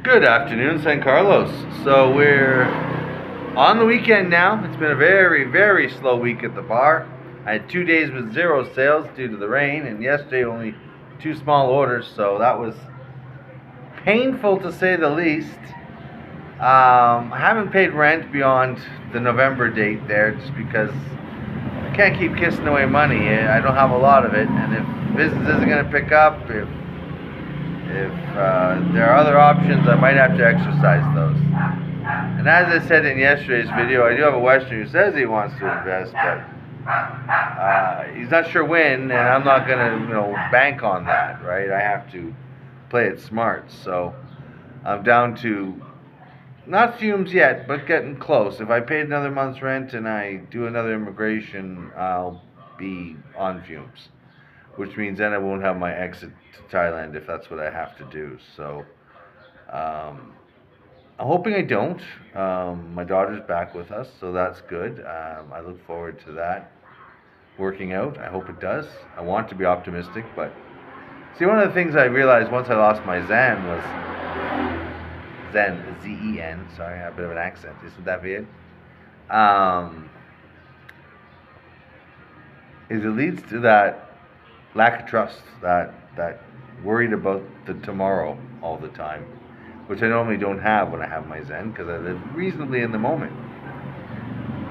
Good afternoon, San Carlos. So we're on the weekend now. It's been a very, very slow week at the bar. I had 2 days with zero sales due to the rain, and yesterday only two small orders, so that was painful to say the least. I haven't paid rent beyond the November date there just because I can't keep kissing away money. I don't have a lot of it, and if business isn't going to pick up, if there are other options, I might have to exercise those. And as I said in yesterday's video, I do have a Western who says he wants to invest, but he's not sure when, and I'm not going to, bank on that, right? I have to play it smart. So I'm down to not fumes yet, but getting close. If I paid another month's rent and I do another immigration, I'll be on fumes, which means then I won't have my exit to Thailand if that's what I have to do. So I'm hoping I don't. My daughter's back with us, so that's good. I look forward to that working out. I hope it does. I want to be optimistic, but see, one of the things I realized once I lost my Zen was Zen, Z-E-N. Sorry, I have a bit of an accent. Isn't that weird? Um, is it leads to that lack of trust, that worried about the tomorrow all the time, which I normally don't have when I have my Zen because I live reasonably in the moment.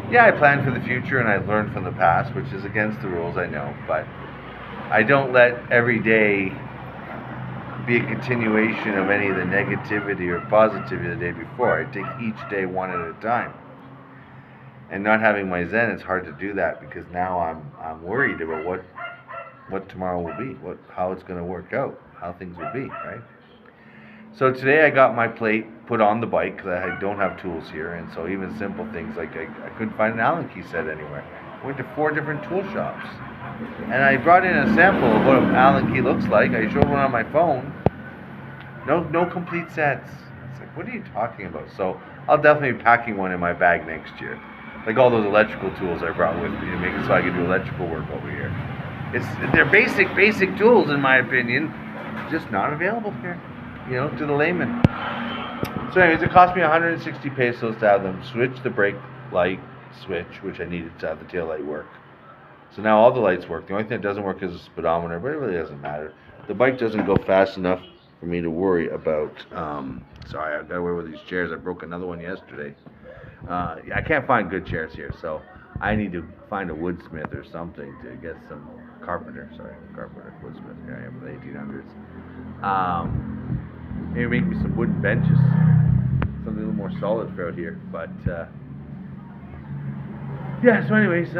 Yeah, I plan for the future and I learn from the past, which is against the rules, I know, but I don't let every day be a continuation of any of the negativity or positivity of the day before. I take each day one at a time. And not having my Zen, it's hard to do that because now I'm worried about what tomorrow will be, how it's going to work out, how things will be, right? So today I got my plate put on the bike because I don't have tools here, and so even simple things like I couldn't find an Allen key set anywhere. I went to 4 different tool shops, and I brought in a sample of what an Allen key looks like. I showed one on my phone. No complete sets. It's like, what are you talking about? So I'll definitely be packing one in my bag next year, like all those electrical tools I brought with me to make it so I can do electrical work over here. They're basic tools in my opinion, just not available here, to the layman. So anyways, it cost me 160 pesos to have them switch the brake light switch, which I needed to have the tail light work. So now all the lights work. The only thing that doesn't work is the speedometer, but it really doesn't matter. The bike doesn't go fast enough for me to worry about. Sorry, I got away with these chairs. I broke another one yesterday. I can't find good chairs here, so I need to find a woodsmith or something to get some carpenter. Sorry, carpenter, woodsmith. Here I am from the 1800s. Maybe make me some wooden benches, something a little more solid for out here. But yeah. So, anyways,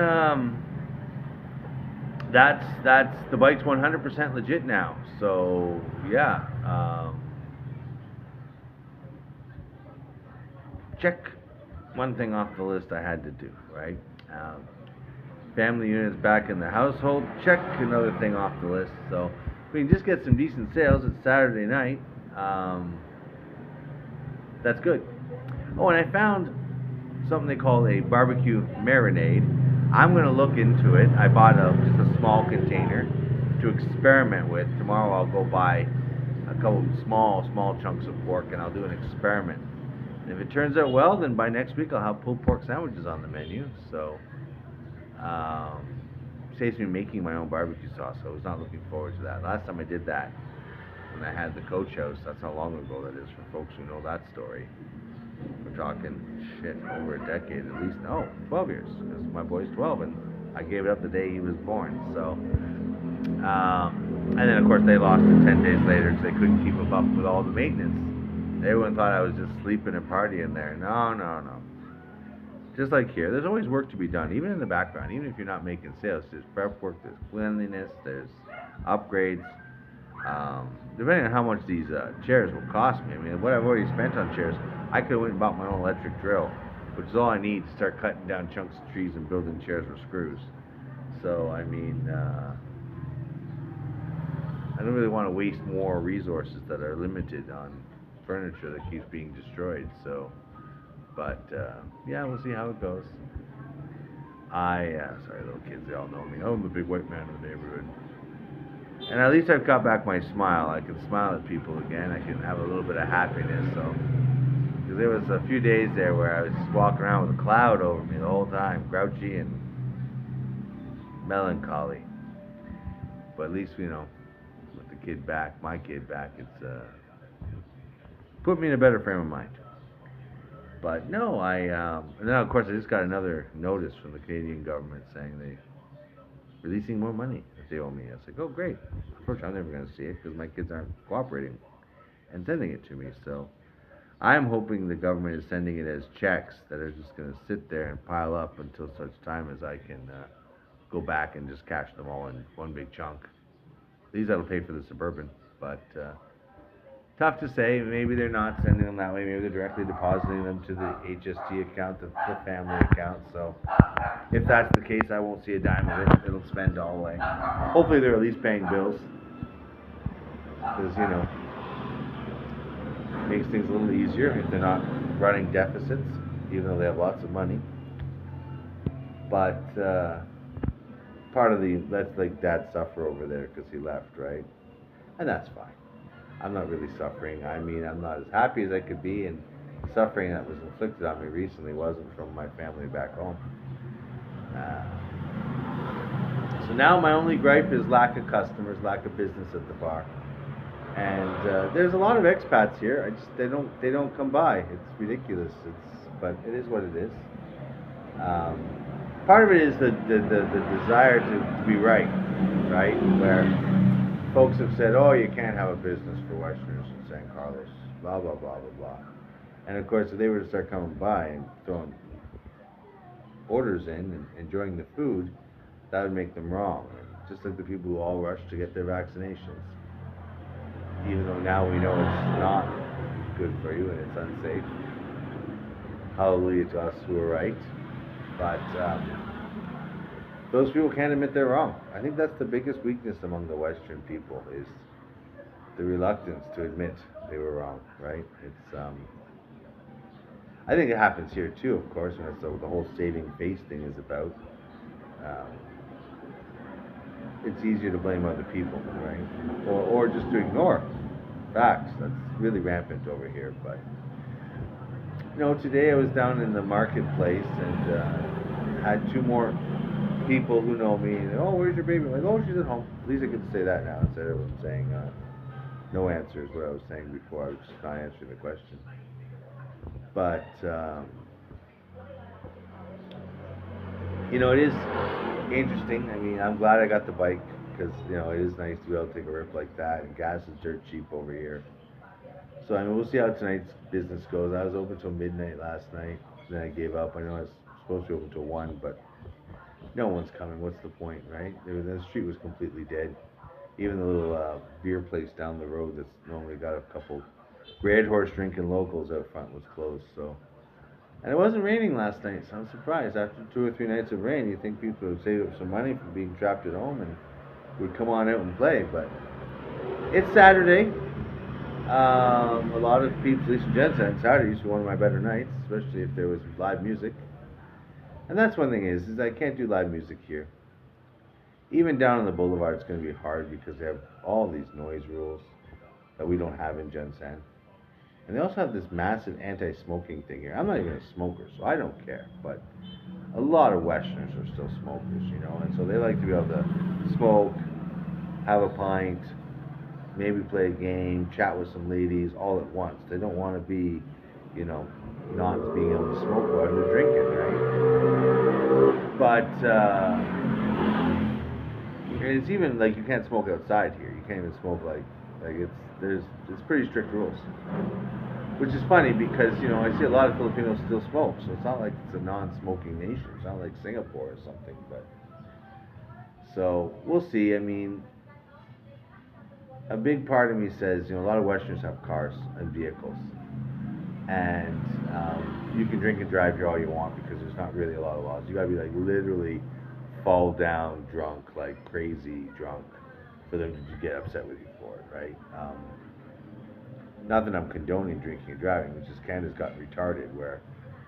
that's the bike's 100% legit now. So yeah. Check one thing off the list I had to do, right? Family units back in the household. Check another thing off the list. So we can just get some decent sales. It's Saturday night. That's good. Oh, and I found something they call a barbecue marinade. I'm going to look into it. I bought just a small container to experiment with. Tomorrow I'll go buy a couple small chunks of pork and I'll do an experiment. And if it turns out well, then by next week I'll have pulled pork sandwiches on the menu. So saves me making my own barbecue sauce. So I was not looking forward to that. Last time I did that, when I had the coach house, that's how long ago that is for folks who know that story. We're talking shit over a decade at least. No, 12 years, because my boy's 12 and I gave it up the day he was born. So, and then of course they lost it 10 days later because they couldn't keep up with all the maintenance. Everyone thought I was just sleeping and partying there. No. Just like here, there's always work to be done, even in the background. Even if you're not making sales, there's prep work, there's cleanliness, there's upgrades. Depending on how much these chairs will cost me. I mean, what I've already spent on chairs, I could have went and bought my own electric drill, which is all I need to start cutting down chunks of trees and building chairs with screws. So, I mean, I don't really want to waste more resources that are limited on furniture that keeps being destroyed. So, but yeah, we'll see how it goes. Sorry, little kids, they all know me. I'm the big white man of the neighborhood. And at least I've got back my smile. I can smile at people again. I can have a little bit of happiness. So, because there was a few days there where I was just walking around with a cloud over me the whole time, grouchy and melancholy. But at least, with the kid back, my kid back, it's put me in a better frame of mind. But no, and then of course I just got another notice from the Canadian government saying they releasing more money that they owe me. I was like, oh great. Unfortunately, I'm never going to see it because my kids aren't cooperating and sending it to me. So I'm hoping the government is sending it as checks that are just going to sit there and pile up until such time as I can go back and just cash them all in one big chunk. These that'll pay for the suburban, but tough to say. Maybe they're not sending them that way. Maybe they're directly depositing them to the HST account, the family account. So if that's the case, I won't see a dime of it. It'll spend all the way. Hopefully they're at least paying bills, because makes things a little easier if they're not running deficits, even though they have lots of money. But part of the let's like dad suffer over there because he left, right? And that's fine. I'm not really suffering. I mean, I'm not as happy as I could be, and suffering that was inflicted on me recently wasn't from my family back home. Uh, so now my only gripe is lack of customers, lack of business at the bar, and there's a lot of expats here. They don't come by. It's ridiculous. But it is what it is. Um, Part of it is the desire to be right, where folks have said, oh, you can't have a business for Westerners in San Carlos, blah, blah, blah, blah, blah. And of course, if they were to start coming by and throwing orders in and enjoying the food, that would make them wrong. Just like the people who all rush to get their vaccinations. Even though now we know it's not good for you and it's unsafe. Hallelujah to us who are right. But those people can't admit they're wrong. I think that's the biggest weakness among the Western people is the reluctance to admit they were wrong, right? I think it happens here too, of course, and that's what the whole saving face thing is about. Um, it's easier to blame other people, right? Or just to ignore facts. That's really rampant over here. But today I was down in the marketplace and had two more people who know me. And, oh, where's your baby? I'm like, oh, she's at home. At least I get to say that now instead of them saying no answer is what I was saying before. I was just not answering the question. But it is interesting. I mean, I'm glad I got the bike because it is nice to be able to take a rip like that. And gas is dirt cheap over here. So I mean, we'll see how tonight's business goes. I was open till midnight last night. Then I gave up. I know I was supposed to be open till 1, but no one's coming. What's the point, right? The street was completely dead. Even the little beer place down the road that's normally got a couple Red Horse drinking locals out front was closed. So, and it wasn't raining last night, so I'm surprised. After 2 or 3 nights of rain, you think people would save up some money from being trapped at home and would come on out and play. But it's Saturday. A lot of people, at least in Jensen, Saturday used to be one of my better nights, especially if there was live music. And that's one thing is I can't do live music here. Even down on the boulevard, it's going to be hard because they have all these noise rules that we don't have in Jensen. And they also have this massive anti-smoking thing here. I'm not even a smoker, so I don't care. But a lot of Westerners are still smokers, and so they like to be able to smoke, have a pint, maybe play a game, chat with some ladies all at once. They don't want to be, not being able to smoke while they're drinking, right? But it's even like you can't smoke outside here. You can't even smoke like it's pretty strict rules. Which is funny because I see a lot of Filipinos still smoke, so it's not like it's a non-smoking nation. It's not like Singapore or something. But so we'll see. I mean, a big part of me says, a lot of Westerners have cars and vehicles. And you can drink and drive here all you want because there's not really a lot of laws. You gotta be like literally fall down drunk, like crazy drunk, for them to get upset with you for it, right? Not that I'm condoning drinking and driving, it's just Canada's gotten retarded where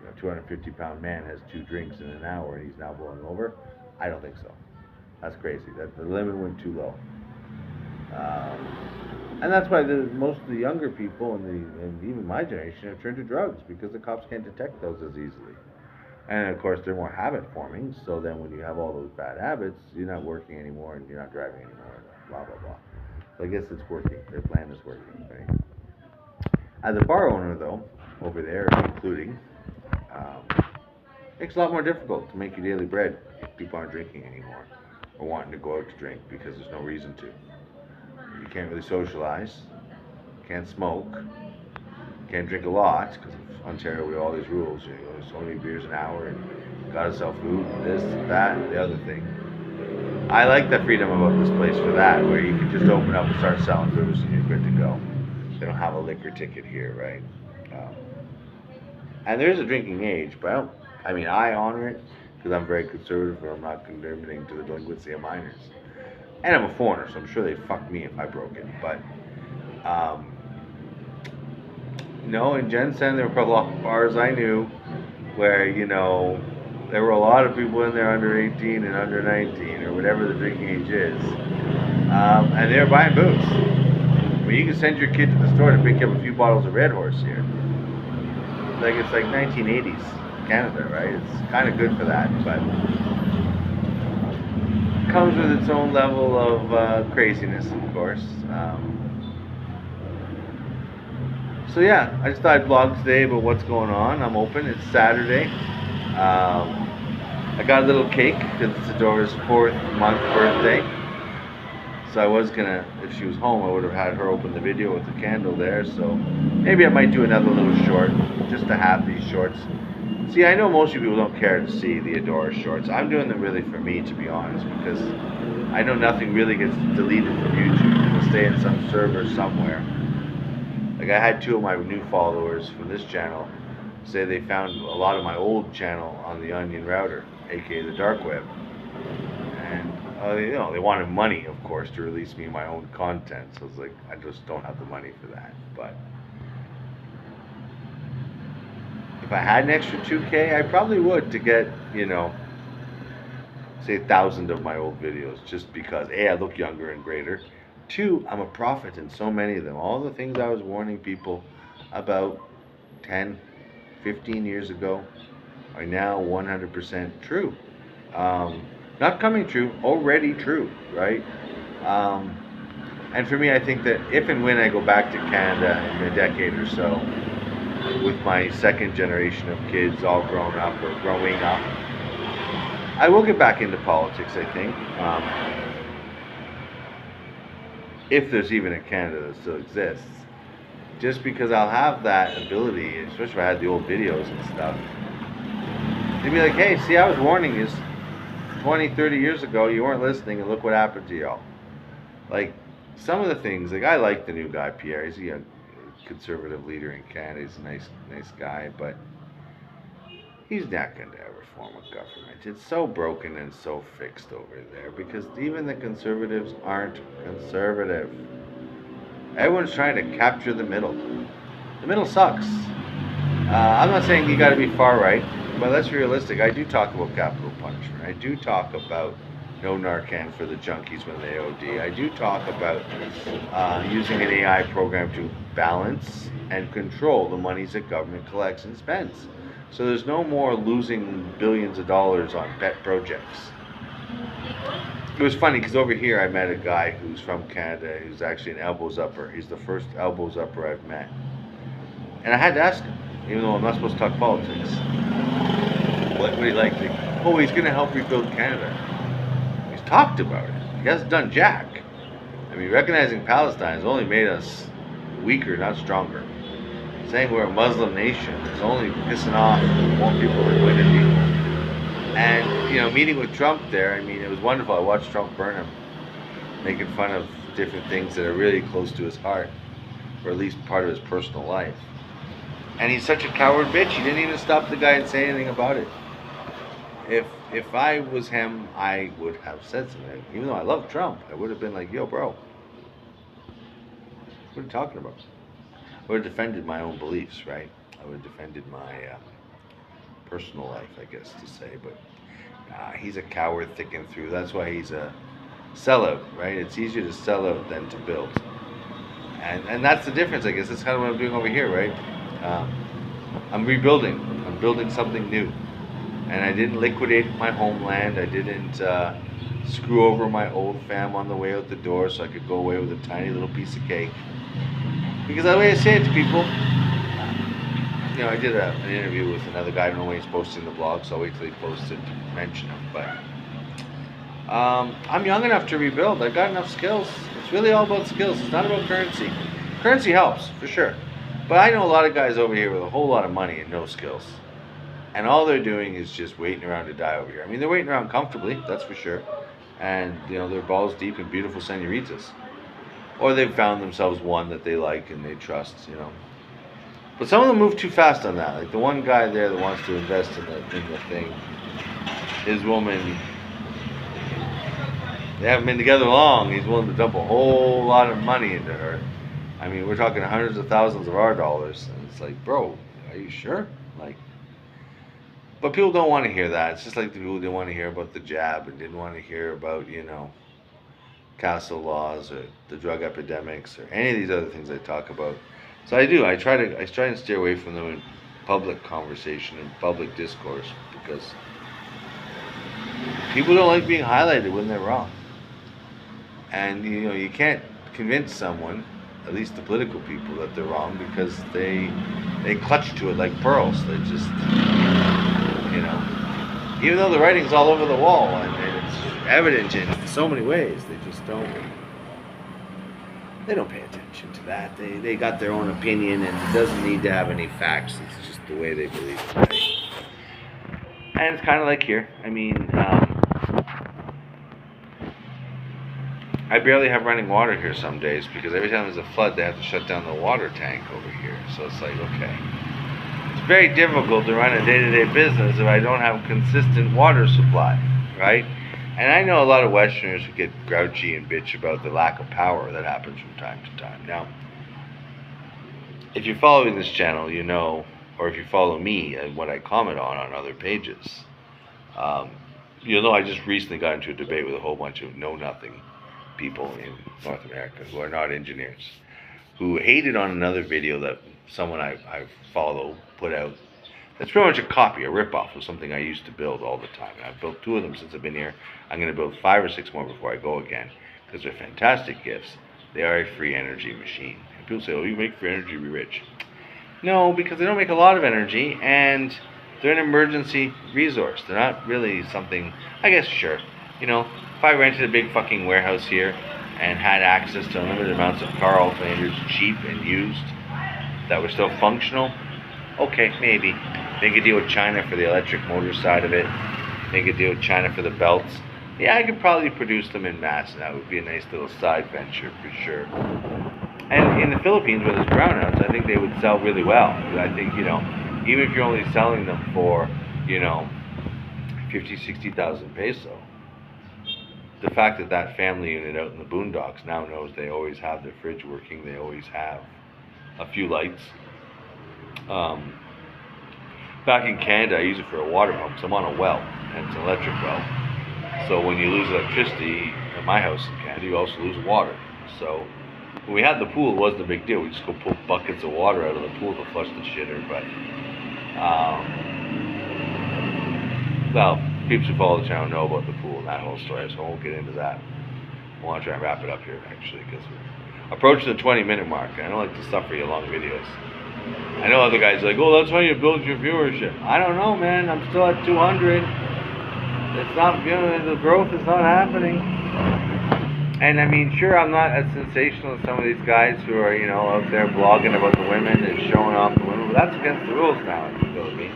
a 250-pound man has 2 drinks in an hour and he's now blowing over. I don't think so. That's crazy. The limit went too low. And that's why most of the younger people and even my generation have turned to drugs because the cops can't detect those as easily. And of course, they're more habit forming. So then, when you have all those bad habits, you're not working anymore and you're not driving anymore. Blah blah blah. So I guess it's working. Their plan is working, right? As a bar owner, though, over there, including, um, makes it a lot more difficult to make your daily bread if people aren't drinking anymore or wanting to go out to drink because there's no reason to. You can't really socialize, can't smoke, can't drink a lot because of Ontario. We have all these rules. You know, there's so many beers an hour and gotta sell food, this, that, the other thing. I like the freedom about this place for that, where you can just open up and start selling booze and you're good to go. They don't have a liquor ticket here, right? Um, and there is a drinking age, but I mean, I honor it because I'm very conservative and I'm not contributing to the delinquency of minors. And I'm a foreigner, so I'm sure they'd fuck me if I broke it. But um, no, in Gen Sen, there were a lot of bars I knew where, there were a lot of people in there under 18 and under 19 or whatever the drinking age is. And they were buying booze. I mean, you can send your kid to the store to pick up a few bottles of Red Horse here. Like, it's like 1980s Canada, right? It's kind of good for that, but it comes with its own level of craziness, of course. So yeah, I just thought I'd vlog today about what's going on. I'm open. It's Saturday. I got a little cake because it's Adora's 4th-month birthday. So I was gonna, if she was home, I would have had her open the video with the candle there. So maybe I might do another little short just to have these shorts. See, I know most of you people don't care to see the Adora shorts. I'm doing them really for me, to be honest, because I know nothing really gets deleted from YouTube. It'll stay in some server somewhere. Like, I had 2 of my new followers from this channel say they found a lot of my old channel on the Onion router, aka the dark web. And they wanted money, of course, to release me my own content. So it's like, I just don't have the money for that. But if I had an extra 2K, I probably would to get, say 1,000 of my old videos, just because A, I look younger and greater. 2, I'm a prophet in so many of them. All the things I was warning people about 10, 15 years ago are now 100% true. Not coming true, already true, right? And for me, I think that if and when I go back to Canada in a decade or so, with my second generation of kids all grown up or growing up, I will get back into politics, I think. If there's even a Canada that still exists. Just because I'll have that ability, especially if I had the old videos and stuff. They'd be like, hey, see, I was warning you 20, 30 years ago, you weren't listening, and look what happened to y'all. Like, some of the things, like, I like the new guy, Pierre. He's a conservative leader in Canada. He's a nice guy, but he's not going to ever form a government. It's so broken and so fixed over there because even the conservatives aren't conservative. Everyone's trying to capture the middle. The middle sucks. I'm not saying you got to be far right, but let's be realistic. I do talk about capital punishment. I do talk about no Narcan for the junkies when they OD. I do talk about using an AI program to balance and control the monies that government collects and spends. So there's no more losing billions of dollars on pet projects. It was funny because over here I met a guy who's from Canada who's actually an elbows upper. He's the first elbows upper I've met. And I had to ask him, even though I'm not supposed to talk politics. What would he like? Oh, he's going to help rebuild Canada. He's talked about it. He hasn't done jack. I mean, recognizing Palestine has only made us weaker, not stronger. Saying we're a Muslim nation is only pissing off more people than winning people. And, meeting with Trump there, I mean, it was wonderful. I watched Trump burn him, making fun of different things that are really close to his heart, or at least part of his personal life. And he's such a coward bitch, he didn't even stop the guy and say anything about it. If I was him, I would have said something. Even though I love Trump, I would have been like, yo, bro, what are you talking about? I would have defended my own beliefs, right? I would have defended my personal life, I guess to say. But he's a coward thick and through. That's why he's a sell out, right? It's easier to sell out than to build. And that's the difference, I guess. That's kind of what I'm doing over here, right? Um, I'm rebuilding. I'm building something new. And I didn't liquidate my homeland. I didn't screw over my old fam on the way out the door so I could go away with a tiny little piece of cake. Because the way I say it to people, I did an interview with another guy. I don't know when he's posting the blog, so I'll wait till he posts it to mention him. But I'm young enough to rebuild. I've got enough skills. It's really all about skills. It's not about currency. Currency helps, for sure. But I know a lot of guys over here with a whole lot of money and no skills. And all they're doing is just waiting around to die over here. I mean, they're waiting around comfortably, that's for sure. And, they're balls deep in beautiful senoritas. Or they've found themselves one that they like and they trust. But some of them move too fast on that. Like the one guy there that wants to invest in the thing, his woman, they haven't been together long. He's willing to dump a whole lot of money into her. I mean, we're talking hundreds of thousands of our dollars. And it's like, bro, are you sure? But people don't want to hear that. It's just like the people didn't want to hear about the jab and didn't want to hear about, castle laws or the drug epidemics or any of these other things I talk about. So I do. I try and steer away from them in public conversation and public discourse because people don't like being highlighted when they're wrong. And you can't convince someone, at least the political people, that they're wrong because they clutch to it like pearls. They just even though the writing's all over the wall and it's evident in so many ways, they just don't pay attention to that. They got their own opinion and it doesn't need to have any facts. It's just the way they believe it. Right? And it's kind of like here. I mean, I barely have running water here some days because every time there's a flood, they have to shut down the water tank over here. So it's like, okay. It's very difficult to run a day-to-day business if I don't have consistent water supply, right? And I know a lot of Westerners who get grouchy and bitch about the lack of power that happens from time to time. Now, if you're following this channel, or if you follow me and what I comment on other pages, you'll know I just recently got into a debate with a whole bunch of know-nothing people in North America who are not engineers, who hated on another video that someone I follow put out. That's pretty much a copy, a ripoff of something I used to build all the time. And I've built 2 of them since I've been here. I'm going to build 5 or 6 more before I go again because they're fantastic gifts. They are a free energy machine. And people say, oh, you make free energy, be rich. No, because they don't make a lot of energy and they're an emergency resource. They're not really something, I guess, sure. If I rented a big fucking warehouse here and had access to unlimited amounts of car alternators, cheap and used, that were still functional, okay, maybe. Make a deal with China for the electric motor side of it. Make a deal with China for the belts. Yeah, I could probably produce them in mass, and that would be a nice little side venture for sure. And in the Philippines, where there's brownouts, I think they would sell really well. I think, even if you're only selling them for, 50, 60,000 peso, the fact that that family unit out in the boondocks now knows they always have their fridge working, they always have a few lights. Back in Canada, I use it for a water pump, so I'm on a well, and it's an electric well. So when you lose electricity at my house in Canada, you also lose water. So when we had the pool, it wasn't a big deal. We just go pull buckets of water out of the pool to flush the shitter. But, people who follow the channel know about the pool and that whole story, so I won't get into that. I want to try and wrap it up here, actually, because we're approaching the 20-minute mark, and I don't like to suffer you long videos. I know other guys are like, oh, that's how you build your viewership. I don't know, man. I'm still at 200. It's not, the growth is not happening. And I mean, sure, I'm not as sensational as some of these guys who are, out there blogging about the women and showing off the women, but that's against the rules now in the Philippines.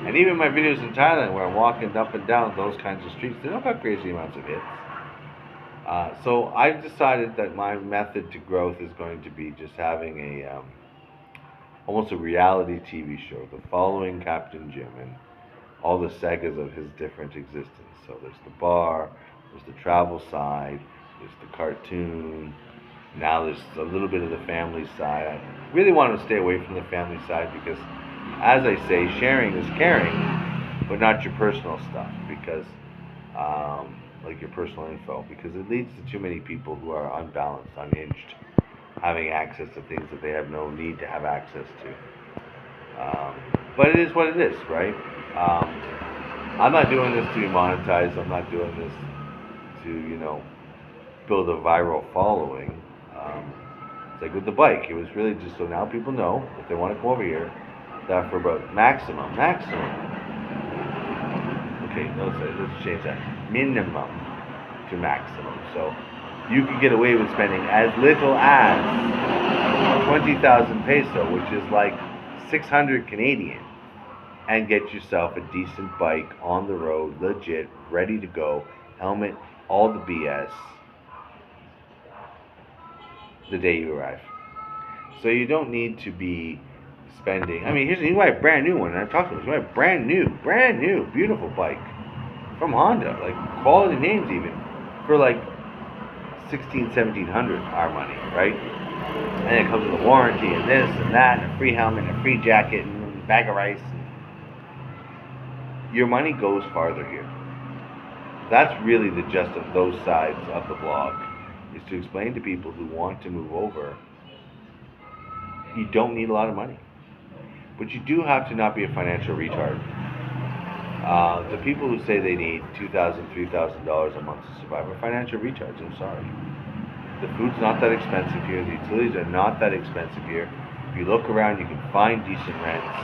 And even my videos in Thailand where I'm walking up and down those kinds of streets, they don't got crazy amounts of hits. So I've decided that my method to growth is going to be just having almost a reality TV show, the following Captain Jim and all the sagas of his different existence. So there's the bar, there's the travel side, there's the cartoon, now there's a little bit of the family side. I really want to stay away from the family side because, as I say, sharing is caring, but not your personal stuff, because like your personal info, because it leads to too many people who are unbalanced, unhinged, having access to things that they have no need to have access to. Um, but it is what it is, right? I'm not doing this to be monetized. I'm not doing this to, build a viral following. Um, it's like with the bike. It was really just so now people know if they want to come over here, that for about maximum. Okay, no, let's change that. Minimum to maximum. So you can get away with spending as little as 20,000 peso, which is like 600 Canadian, and get yourself a decent bike on the road, legit, ready to go, helmet, all the BS, the day you arrive. So you don't need to be spending. I mean, you buy a brand new one, and I've talked about this. You buy a brand new, beautiful bike from Honda, like quality names even, for like 1700 our money, right? And it comes with a warranty and this and that, and a free helmet, and a free jacket, and a bag of rice. Your money goes farther here. That's really the gist of those sides of the blog, is to explain to people who want to move over, you don't need a lot of money. But you do have to not be a financial retard. The people who say they need $2,000, $3,000 a month to survive are financial retards. I'm sorry. The food's not that expensive here. The utilities are not that expensive here. If you look around, you can find decent rents.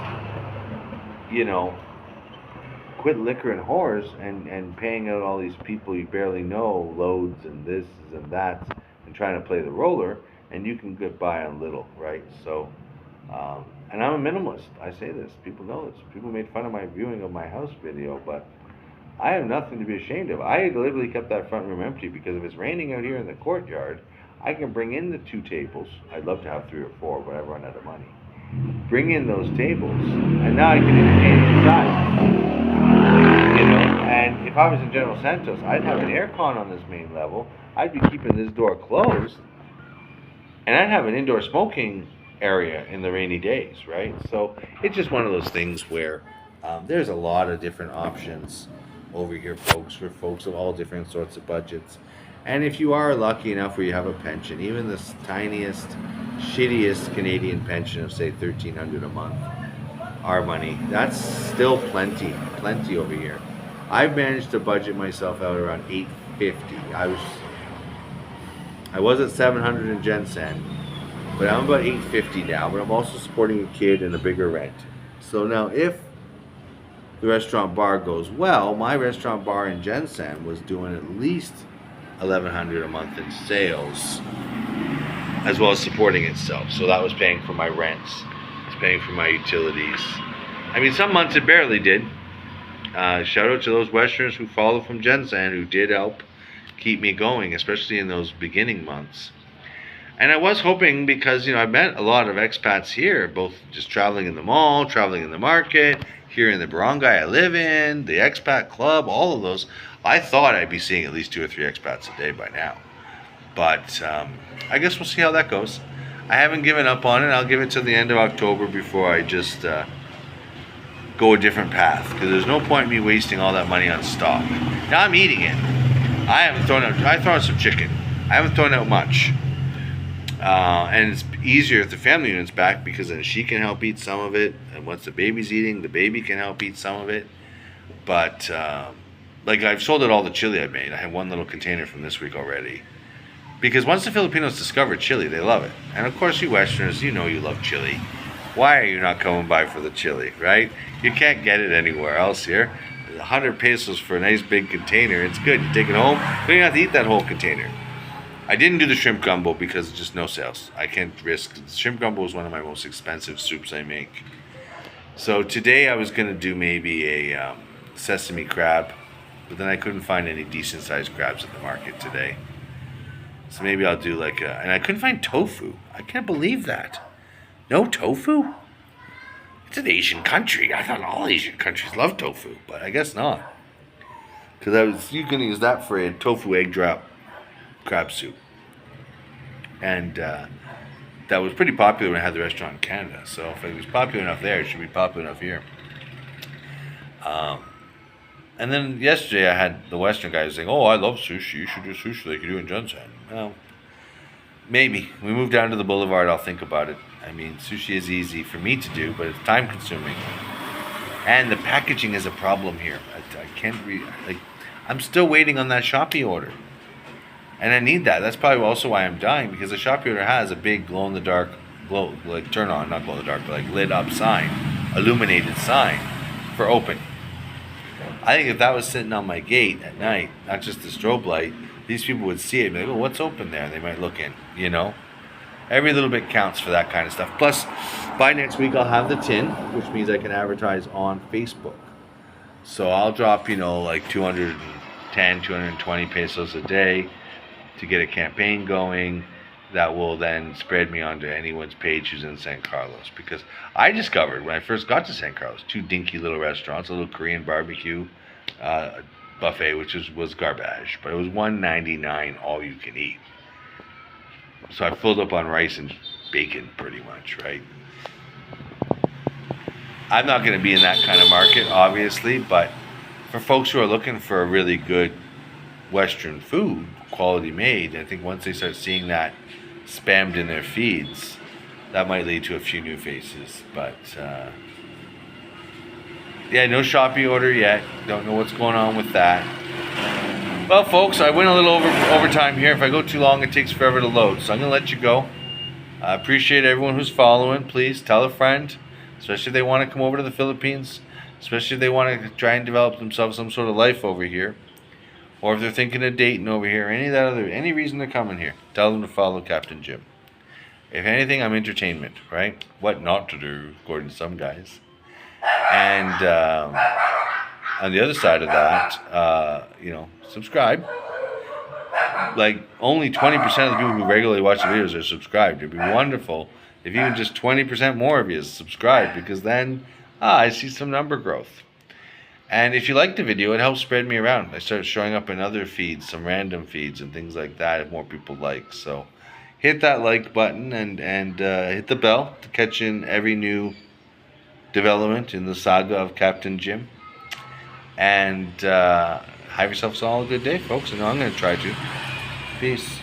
Quit liquor and whores and paying out all these people you barely know loads and this and that and trying to play the roller, and you can get by on little, right? So, and I'm a minimalist. I say this. People know this. People made fun of my viewing of my house video, but I have nothing to be ashamed of. I deliberately kept that front room empty because if it's raining out here in the courtyard, I can bring in the 2 tables. I'd love to have 3 or 4, but I run out of money. Bring in those tables, and now I can entertain inside. And if I was in General Santos, I'd have an aircon on this main level. I'd be keeping this door closed, and I'd have an indoor smoking area in the rainy days, right? So it's just one of those things where there's a lot of different options over here, folks, for folks of all different sorts of budgets. And if you are lucky enough where you have a pension, even the tiniest, shittiest Canadian pension of say $1,300 a month, our money, that's still plenty over here. I've managed to budget myself out around $850. I was at $700 in Gensan, but I'm about $850 now. But I'm also supporting a kid and a bigger rent. So now, if the restaurant bar goes well, my restaurant bar in Gensan was doing at least $1,100 a month in sales, as well as supporting itself. So that was paying for my rents, it's paying for my utilities. I mean, some months it barely did. Shout out to those Westerners who follow from Gensan who did help keep me going, especially in those beginning months. And I was hoping, because I met a lot of expats here, both just traveling in the mall, traveling in the market, here in the barangay I live in, the expat club, all of those. I thought I'd be seeing at least 2 or 3 expats a day by now. But I guess we'll see how that goes. I haven't given up on it. I'll give it till the end of October before I just go a different path, because there's no point in me wasting all that money on stock. Now I'm eating it. I thrown out some chicken. I haven't thrown out much. And it's easier if the family unit's back, because then she can help eat some of it, and once the baby's eating, the baby can help eat some of it. But like, I've sold out all the chili I made. I have 1 little container from this week already, because once the Filipinos discover chili, they love it. And of course, you Westerners, you love chili. Why are you not coming by for the chili, right? You can't get it anywhere else here. 100 pesos for a nice big container. It's good. You take it home. You don't have to eat that whole container. I didn't do the shrimp gumbo because it's just no sales. I can't risk. Shrimp gumbo is one of my most expensive soups I make. So today I was going to do maybe a sesame crab, but then I couldn't find any decent sized crabs at the market today. So maybe I'll do and I couldn't find tofu. I can't believe that. No tofu? It's an Asian country. I thought all Asian countries love tofu, but I guess not. Because you can use that for a tofu egg drop crab soup. And that was pretty popular when I had the restaurant in Canada. So if it was popular enough there, it should be popular enough here. And then yesterday I had the Western guy saying, "Oh, I love sushi. You should do sushi like you do in Junsan." Well, maybe we move down to the Boulevard. I'll think about it. I mean, sushi is easy for me to do, but it's time consuming, and the packaging is a problem here. I can't like. I'm still waiting on that Shopee order, and I need that. That's probably also why I'm dying, because the Shopee order has a big glow in the dark, like turn on, not glow in the dark, but like lit up sign, illuminated sign for open. I think if that was sitting on my gate at night, not just the strobe light, these people would see it and be like, "Oh, what's open there?" And they might look in, you know? Every little bit counts for that kind of stuff. Plus, by next week, I'll have the tin, which means I can advertise on Facebook. So I'll drop, like 210, 220 pesos a day to get a campaign going that will then spread me onto anyone's page who's in San Carlos. Because I discovered when I first got to San Carlos, two dinky little restaurants, a little Korean barbecue buffet, which was garbage, but it was $1.99 all you can eat. So I filled up on rice and bacon pretty much, right? I'm not going to be in that kind of market, obviously, but for folks who are looking for a really good Western food, quality made, I think once they start seeing that spammed in their feeds, that might lead to a few new faces. But yeah, no Shopee order yet. Don't know what's going on with that. Well, folks, I went a little overtime here. If I go too long, it takes forever to load. So I'm going to let you go. I appreciate everyone who's following. Please tell a friend, especially if they want to come over to the Philippines, especially if they want to try and develop themselves some sort of life over here, or if they're thinking of dating over here, any reason they're coming here. Tell them to follow Captain Jim. If anything, I'm entertainment, right? What not to do, according to some guys. And on the other side of that, subscribe. Like, only 20% of the people who regularly watch the videos are subscribed. It'd be wonderful if even just 20% more of you is subscribed, because then I see some number growth. And if you like the video, it helps spread me around. I start showing up in other feeds, some random feeds and things like that, if more people like. So hit that like button and hit the bell to catch in every new development in the saga of Captain Jim. And have yourselves all a good day, folks. I know I'm going to try to. Peace.